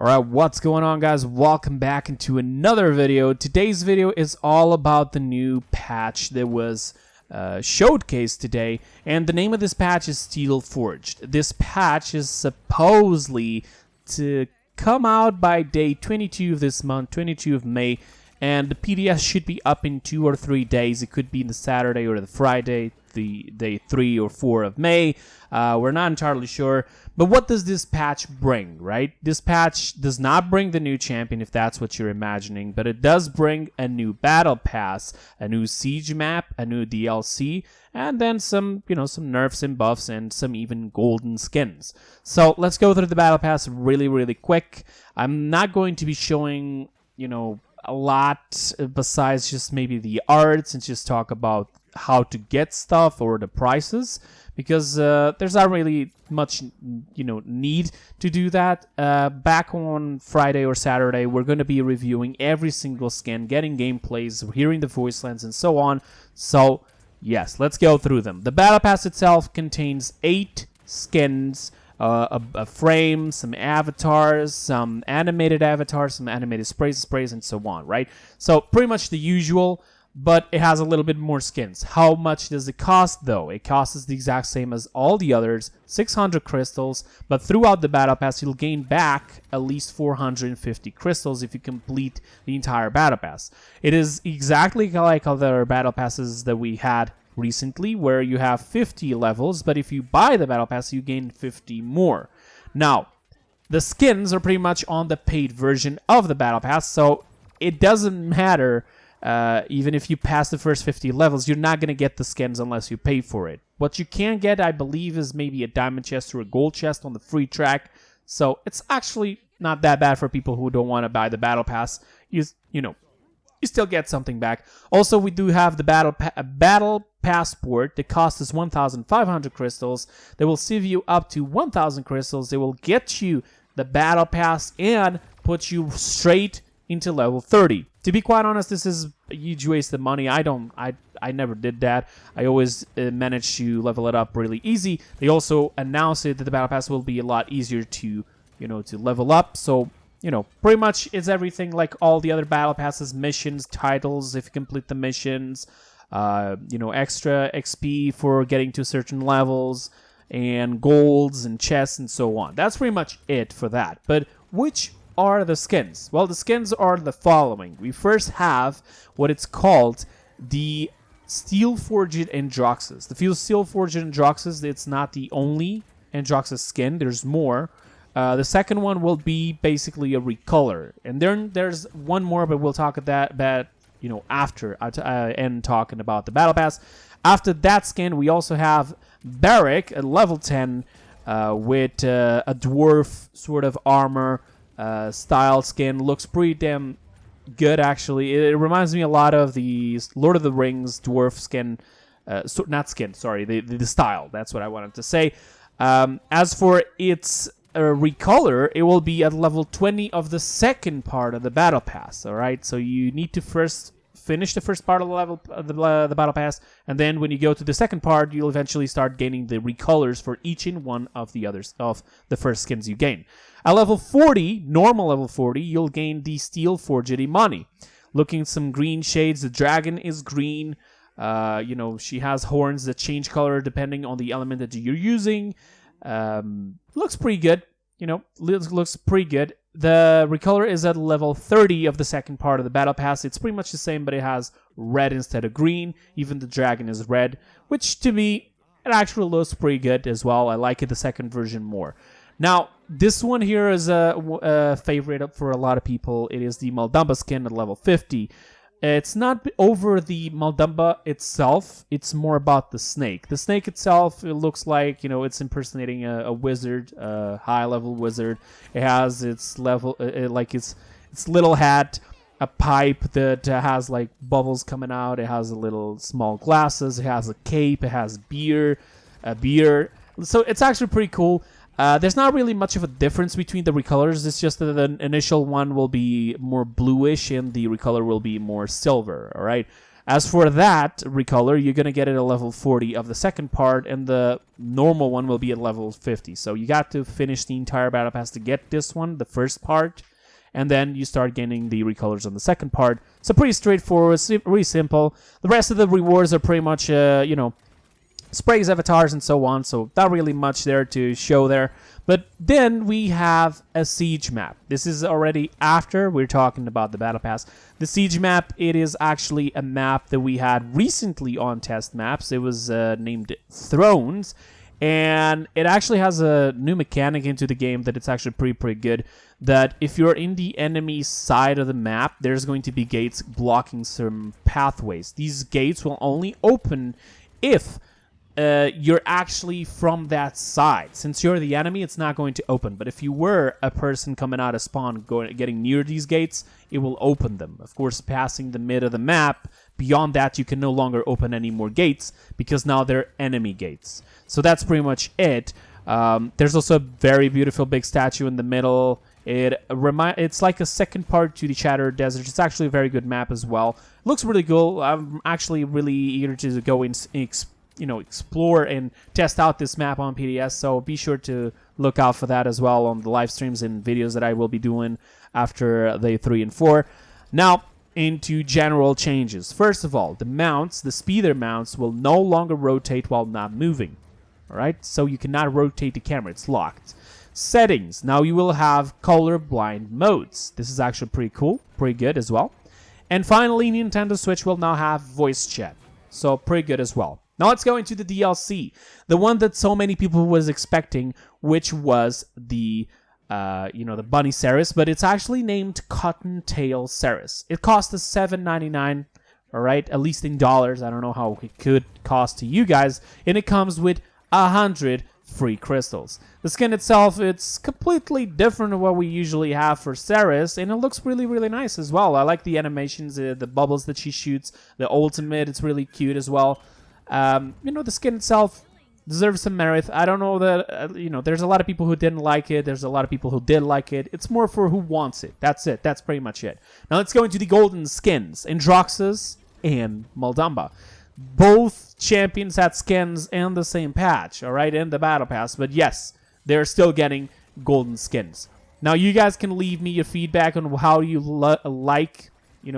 Alright, what's going on, guys? Welcome back into another video. Today's video is all about the new patch that was showcased today, and the name of this patch is Steel Forged. This patch is supposedly to come out by day 22 of this month, 22 of May, and the PDS should be up in 2 or 3 days. It could be the Saturday or the Friday, the day 3 or 4 of May. We're not entirely sure. But what does this patch bring, right? This patch does not bring the new champion, if that's what you're imagining, but it does bring a new battle pass, a new siege map, a new DLC, and then some nerfs and buffs and some even golden skins. So let's go through the battle pass really quick. I'm not going to be showing, a lot besides just maybe the arts and just talk about how to get stuff or the prices, because there's not really much need to do that. Back on Friday or Saturday, we're going to be reviewing every single skin, getting gameplays, hearing the voice lines, and so on. So yes, let's go through them. The battle pass itself contains 8 skins, a frame, some avatars, some animated avatars, some animated sprays, and so on, right? So pretty much the usual, but it has a little bit more skins. How much does it cost, though? It costs the exact same as all the others, 600 crystals, but throughout the battle pass, you'll gain back at least 450 crystals if you complete the entire battle pass. It is exactly like other battle passes that we had recently, where you have 50 levels, but if you buy the battle pass, you gain 50 more. Now, the skins are pretty much on the paid version of the battle pass, so it doesn't matter. Even if you pass the first 50 levels, you're not going to get the skins unless you pay for it. What you can get, I believe, is maybe a diamond chest or a gold chest on the free track. So it's actually not that bad for people who don't want to buy the battle pass. You still get something back. Also, we do have the battle passport that costs us 1,500 crystals. They will save you up to 1,000 crystals. They will get you the battle pass and put you straight into level 30. To be quite honest, this is a huge waste of money. I never did that. I always managed to level it up really easy. They also announced it that the battle pass will be a lot easier to level up. So, pretty much it's everything like all the other battle passes, missions, titles if you complete the missions, extra XP for getting to certain levels, and golds and chests and so on. That's pretty much it for that. But which are the skins? Well, the skins are the following. We first have what it's called the Steel Forged Androxus. The Steel Forged Androxus, it's not the only Androxus skin. There's more. The second one will be basically a recolor. And then there's one more, but we'll talk about that after I end talking about the battle pass. After that skin, we also have Barrack at level 10 with a dwarf sort of armor style skin. Looks pretty damn good, actually. It reminds me a lot of the Lord of the Rings dwarf skin. The style. That's what I wanted to say. As for its recolor, it will be at level 20 of the second part of the battle pass. All right, so you need to first finish the first part of the battle pass, and then when you go to the second part, you'll eventually start gaining the recolors for each and one of the others of the first skins you gain. At level 40, normal level 40, you'll gain the Steel Forged Imani. Looking at some green shades, the dragon is green. She has horns that change color depending on the element that you're using. Looks pretty good. Looks pretty good. The recolor is at level 30 of the second part of the battle pass. It's pretty much the same, but it has red instead of green. Even the dragon is red, which to me, it actually looks pretty good as well. I like it, the second version, more. Now, this one here is a favorite for a lot of people. It is the Maldumba skin at level 50. It's not over the Maldumba itself. It's more about the snake. The snake itself, it looks like, it's impersonating a wizard, a high-level wizard. It has its level, its little hat, a pipe that has like bubbles coming out. It has a little small glasses. It has a cape. It has a beard. So it's actually pretty cool. There's not really much of a difference between the recolors. It's just that the initial one will be more bluish and the recolor will be more silver, all right? As for that recolor, you're going to get it at level 40 of the second part, and the normal one will be at level 50. So you got to finish the entire battle pass to get this one, the first part, and then you start getting the recolors on the second part. So pretty straightforward, really simple. The rest of the rewards are pretty much, sprays, avatars, and so on, so not really much there to show there. But then we have a siege map. This is already after we're talking about the battle pass. The siege map, it is actually a map that we had recently on test maps. It was named Thrones, and it actually has a new mechanic into the game that it's actually pretty good. That if you're in the enemy side of the map, there's going to be gates blocking some pathways. These gates will only open if you're actually from that side. Since you're the enemy, it's not going to open. But if you were a person coming out of spawn, getting near these gates, it will open them. Of course, passing the mid of the map, beyond that, you can no longer open any more gates because now they're enemy gates. So that's pretty much it. There's also a very beautiful big statue in the middle. It's like a second part to the Shattered Desert. It's actually a very good map as well. Looks really cool. I'm actually really eager to go and explore and test out this map on PDS, so be sure to look out for that as well on the live streams and videos that I will be doing after day 3 and 4. Now, into general changes. First of all, the mounts, the speeder mounts, will no longer rotate while not moving. Alright, so you cannot rotate the camera, it's locked. Settings, now you will have colorblind modes. This is actually pretty cool, pretty good as well. And finally, Nintendo Switch will now have voice chat, so pretty good as well. Now let's go into the DLC, the one that so many people was expecting, which was the the Bunny Ceres, but it's actually named Cottontail Ceres. It cost us $7.99, all right, at least in dollars. I don't know how it could cost to you guys, and it comes with 100 free crystals. The skin itself, it's completely different than what we usually have for Ceres, and it looks really nice as well. I like the animations, the bubbles that she shoots, the ultimate, it's really cute as well. The skin itself deserves some merit. I don't know that, there's a lot of people who didn't like it. There's a lot of people who did like it. It's more for who wants it. That's it. That's pretty much it. Now let's go into the golden skins, Androxus and Moldamba. Both champions had skins in the same patch, all right, in the battle pass. But yes, they're still getting golden skins. Now you guys can leave me your feedback on how you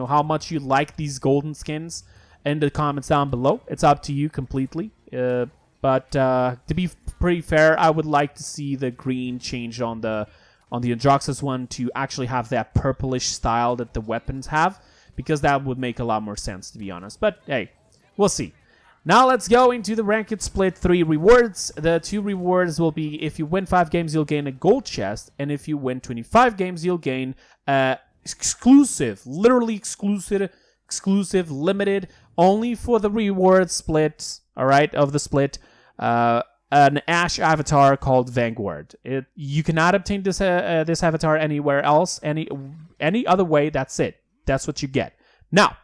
how much you like these golden skins in the comments down below. It's up to you completely. But to be pretty fair, I would like to see the green change on the Androxus one to actually have that purplish style that the weapons have, because that would make a lot more sense, to be honest. But hey, we'll see. Now let's go into the Ranked Split 3 rewards. The 2 rewards will be, if you win 5 games, you'll gain a gold chest, and if you win 25 games, you'll gain exclusive, literally exclusive, limited, only for the reward split, all right, of the split, an Ash avatar called Vanguard. You cannot obtain this avatar anywhere else, any other way. That's it. That's what you get. Now,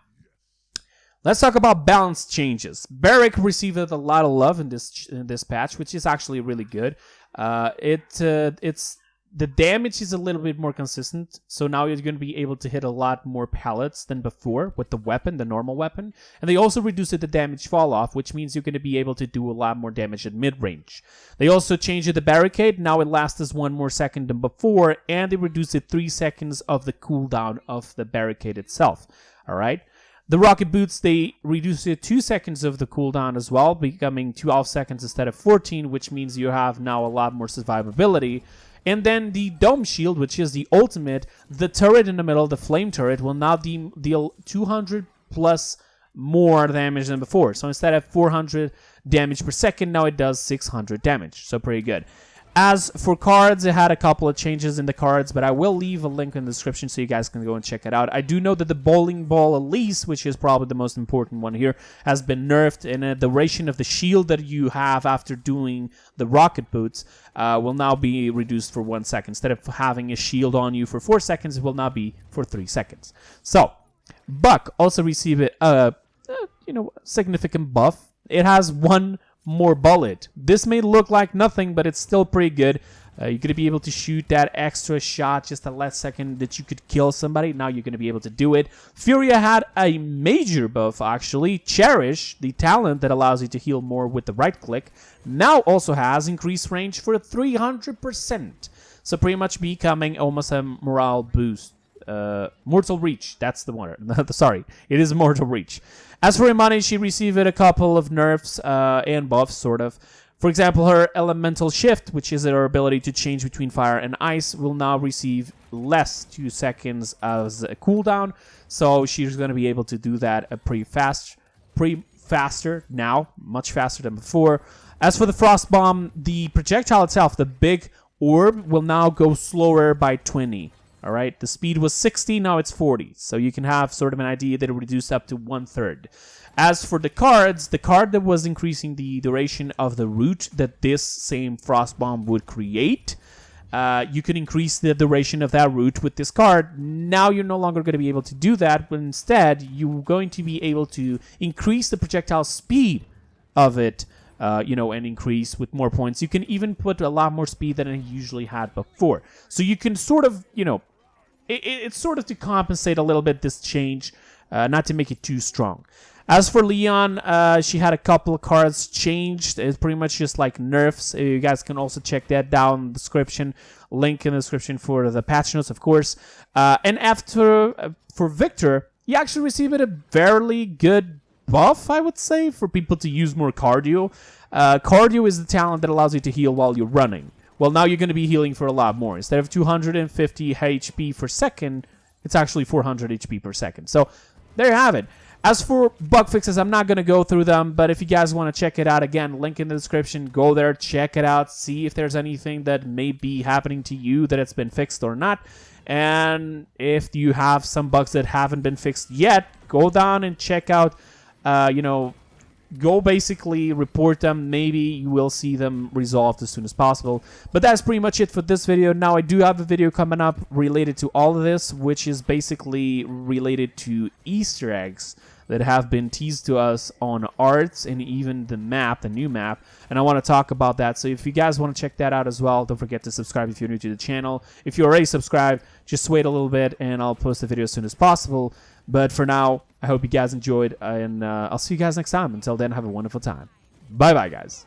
let's talk about balance changes. Barrack received a lot of love in this patch, which is actually really good. The damage is a little bit more consistent, so now you're going to be able to hit a lot more pellets than before with the weapon, the normal weapon. And they also reduced the damage fall off, which means you're going to be able to do a lot more damage at mid-range. They also changed the barricade. Now it lasts us 1 more second than before, and they reduced it 3 seconds of the cooldown of the barricade itself. All right. The rocket boots, they reduced it 2 seconds of the cooldown as well, becoming 12 seconds instead of 14, which means you have now a lot more survivability. And then the dome shield, which is the ultimate, the turret in the middle, the flame turret, will now deal 200 plus more damage than before. So instead of 400 damage per second, now it does 600 damage. So pretty good. As for cards, it had a couple of changes in the cards, but I will leave a link in the description so you guys can go and check it out. I do know that the Bowling Ball Elise, which is probably the most important one here, has been nerfed, and the duration of the shield that you have after doing the rocket boots will now be reduced for 1 second. Instead of having a shield on you for 4 seconds, it will now be for 3 seconds. So, Buck also received a significant buff. It has 1 more bullet. This may look like nothing, but it's still pretty good. You're going to be able to shoot that extra shot just the last second that you could kill somebody. Now you're going to be able to do it. Furia had a major buff, actually. Cherish, the talent that allows you to heal more with the right click, now also has increased range for 300%. So pretty much becoming almost a morale boost. Mortal Reach, that's the one. Sorry, it is Mortal Reach. As for Imani, she received a couple of nerfs and buffs, sort of. For example, her Elemental Shift, which is her ability to change between fire and ice, will now receive less 2 seconds as a cooldown. So she's going to be able to do that faster now, much faster than before. As for the Frost Bomb, the projectile itself, the big orb, will now go slower by 20. All right, the speed was 60, now it's 40. So you can have sort of an idea that it reduced up to 1/3. As for the cards, the card that was increasing the duration of the route that this same Frost Bomb would create, you can increase the duration of that route with this card. Now you're no longer going to be able to do that, but instead you're going to be able to increase the projectile speed of it, and increase with more points. You can even put a lot more speed than it usually had before. So you can sort of, it's sort of to compensate a little bit this change, not to make it too strong. As for Leon, she had a couple of cards changed. It's pretty much just like nerfs. You guys can also check that down in the description. Link in the description for the patch notes, of course. And after, for Victor, he actually received a fairly good buff, I would say, for people to use more cardio. Cardio is the talent that allows you to heal while you're running. Well, now you're going to be healing for a lot more. Instead of 250 HP per second, it's actually 400 HP per second. So there you have it. As for bug fixes, I'm not going to go through them, but if you guys want to check it out, again, link in the description. Go there, check it out, see if there's anything that may be happening to you that it's been fixed or not. And if you have some bugs that haven't been fixed yet, go down and check out, go basically report them. Maybe you will see them resolved as soon as possible. But that's pretty much it for this video. Now, I do have a video coming up related to all of this, which is basically related to Easter eggs that have been teased to us on arts and even the map, the new map. And I want to talk about that. So if you guys want to check that out as well, don't forget to subscribe if you're new to the channel. If you're already subscribed, just wait a little bit and I'll post the video as soon as possible. But for now, I hope you guys enjoyed, and I'll see you guys next time. Until then, have a wonderful time. Bye-bye, guys.